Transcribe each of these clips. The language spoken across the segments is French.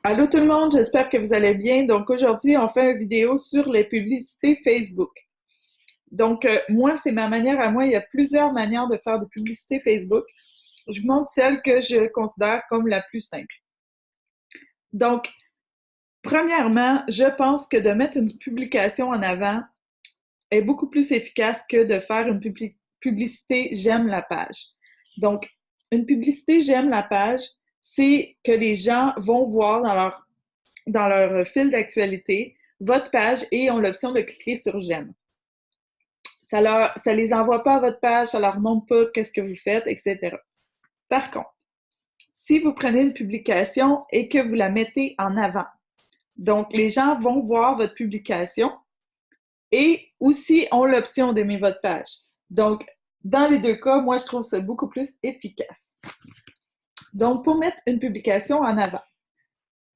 Allô tout le monde, j'espère que vous allez bien. Donc aujourd'hui, on fait une vidéo sur les publicités Facebook. Donc moi, c'est ma manière à moi. Il y a plusieurs manières de faire de publicité Facebook. Je vous montre celle que je considère comme la plus simple. Donc, premièrement, je pense que de mettre une publication en avant est beaucoup plus efficace que de faire une publicité j'aime la page. Donc, une publicité j'aime la page, c'est que les gens vont voir dans leur fil d'actualité votre page et ont l'option de cliquer sur j'aime. Ça les envoie pas à votre page, ça leur montre pas qu'est-ce que vous faites, etc. Par contre, si vous prenez une publication et que vous la mettez en avant, donc les gens vont voir votre publication et aussi ont l'option d'aimer votre page. Donc, dans les deux cas, moi, je trouve ça beaucoup plus efficace. Donc, pour mettre une publication en avant,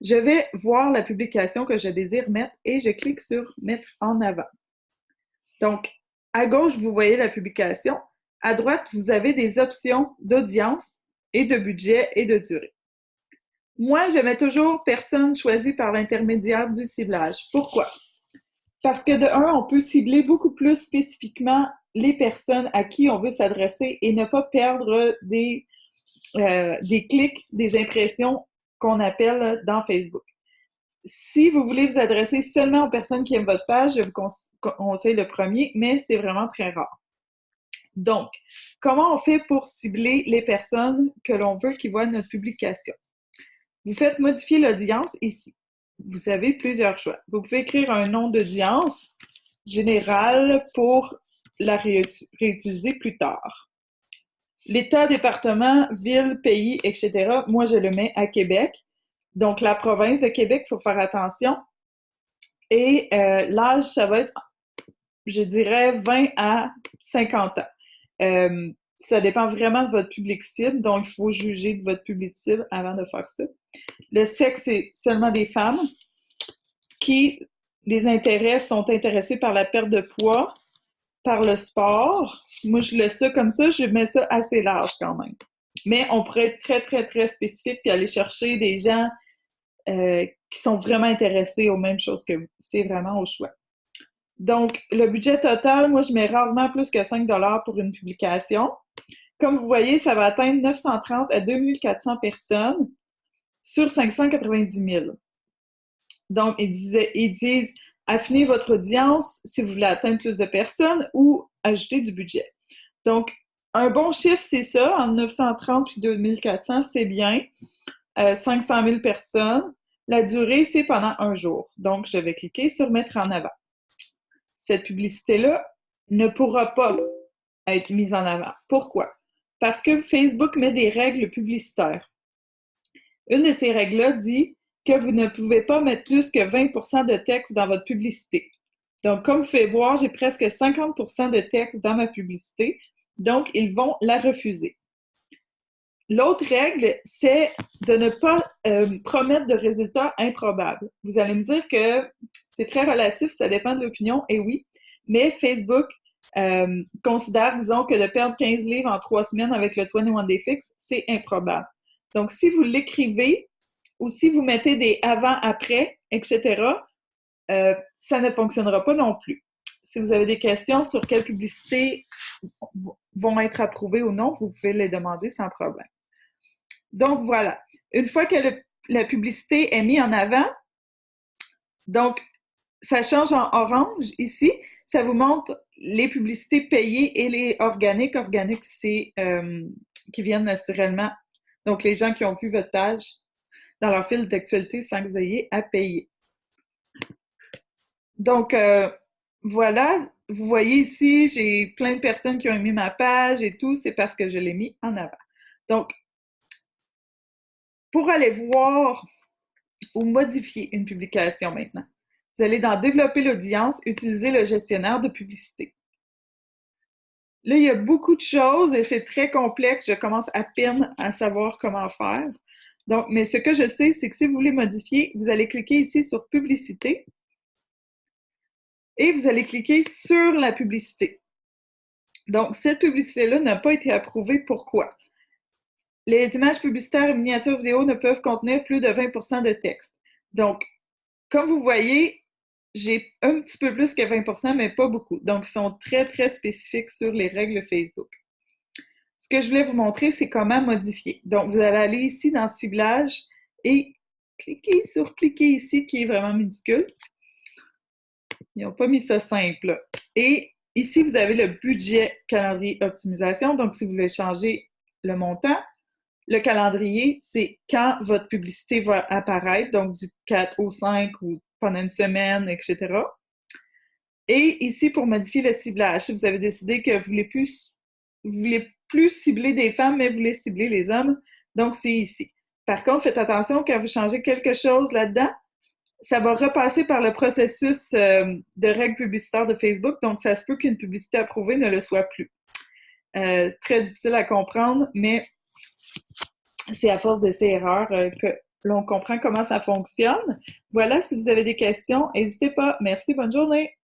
je vais voir la publication que je désire mettre et je clique sur mettre en avant. Donc, à gauche, vous voyez la publication. À droite, vous avez des options d'audience et de budget et de durée. Moi, je mets toujours personne choisie par l'intermédiaire du ciblage. Pourquoi? Parce que de un, on peut cibler beaucoup plus spécifiquement les personnes à qui on veut s'adresser et ne pas perdre des clics, des impressions qu'on appelle dans Facebook. Si vous voulez vous adresser seulement aux personnes qui aiment votre page, je vous conseille le premier, mais c'est vraiment très rare. Donc, comment on fait pour cibler les personnes que l'on veut qui voient notre publication? Vous faites modifier l'audience ici. Vous avez plusieurs choix. Vous pouvez écrire un nom d'audience général pour la réutiliser plus tard. L'État, département, ville, pays, etc. Moi, je le mets à Québec. Donc, la province de Québec, il faut faire attention. Et l'âge, ça va être, je dirais, 20 à 50 ans. Ça dépend vraiment de votre public cible, donc il faut juger de votre public cible avant de faire ça. Le sexe, c'est seulement des femmes qui, les intérêts sont intéressés par la perte de poids, par le sport. Moi, je laisse ça comme ça, je mets ça assez large quand même. Mais on pourrait être très, très, très spécifique puis aller chercher des gens qui sont vraiment intéressés aux mêmes choses que vous. C'est vraiment au choix. Donc, le budget total, moi, je mets rarement plus que 5 pour une publication. Comme vous voyez, ça va atteindre 930 à 2400 personnes sur 590 000. Donc, ils disent affinez votre audience si vous voulez atteindre plus de personnes ou ajouter du budget. Donc, un bon chiffre, c'est ça, entre 930 et 2400, c'est bien. 500 000 personnes. La durée, c'est pendant un jour. Donc, je vais cliquer sur mettre en avant. Cette publicité-là ne pourra pas être mise en avant. Pourquoi? Parce que Facebook met des règles publicitaires. Une de ces règles-là dit que vous ne pouvez pas mettre plus que 20% de texte dans votre publicité. Donc, comme vous pouvez voir, j'ai presque 50% de texte dans ma publicité. Donc, ils vont la refuser. L'autre règle, c'est de ne pas promettre de résultats improbables. Vous allez me dire que c'est très relatif, ça dépend de l'opinion, et oui, mais Facebook considère, disons, que de perdre 15 livres en 3 semaines avec le 21 Day Fix, c'est improbable. Donc, si vous l'écrivez ou si vous mettez des avant-après, etc., ça ne fonctionnera pas non plus. Si vous avez des questions sur quelles publicités vont être approuvées ou non, vous pouvez les demander sans problème. Donc, voilà. Une fois que la publicité est mise en avant, donc, ça change en orange ici. Ça vous montre les publicités payées et les organiques. Organiques, c'est qui viennent naturellement. Donc, les gens qui ont vu votre page dans leur fil d'actualité sans que vous ayez à payer. Donc, voilà. Vous voyez ici, j'ai plein de personnes qui ont aimé ma page et tout. C'est parce que je l'ai mis en avant. Donc, pour aller voir ou modifier une publication maintenant, vous allez dans Développer l'audience, utiliser le gestionnaire de publicité. Là, il y a beaucoup de choses et c'est très complexe. Je commence à peine à savoir comment faire. Donc, mais ce que je sais, c'est que si vous voulez modifier, vous allez cliquer ici sur Publicité et vous allez cliquer sur la publicité. Donc, cette publicité-là n'a pas été approuvée. Pourquoi? Les images publicitaires et miniatures vidéo ne peuvent contenir plus de 20% de texte. Donc, comme vous voyez, j'ai un petit peu plus que 20%, mais pas beaucoup. Donc, ils sont très, très spécifiques sur les règles Facebook. Ce que je voulais vous montrer, c'est comment modifier. Donc, vous allez aller ici dans Ciblage et cliquer ici, qui est vraiment minuscule. Ils n'ont pas mis ça simple. Et ici, vous avez le budget calendrier optimisation. Donc, si vous voulez changer le montant, le calendrier, c'est quand votre publicité va apparaître, donc du 4 au 5 ou pendant une semaine, etc. Et ici, pour modifier le ciblage, si vous avez décidé que vous voulez plus cibler des femmes, mais vous voulez cibler les hommes, donc c'est ici. Par contre, faites attention quand vous changez quelque chose là-dedans, ça va repasser par le processus de règles publicitaires de Facebook, donc ça se peut qu'une publicité approuvée ne le soit plus. Très difficile à comprendre, mais c'est à force d'essais-erreurs que l'on comprend comment ça fonctionne. Voilà, si vous avez des questions, n'hésitez pas. Merci, bonne journée!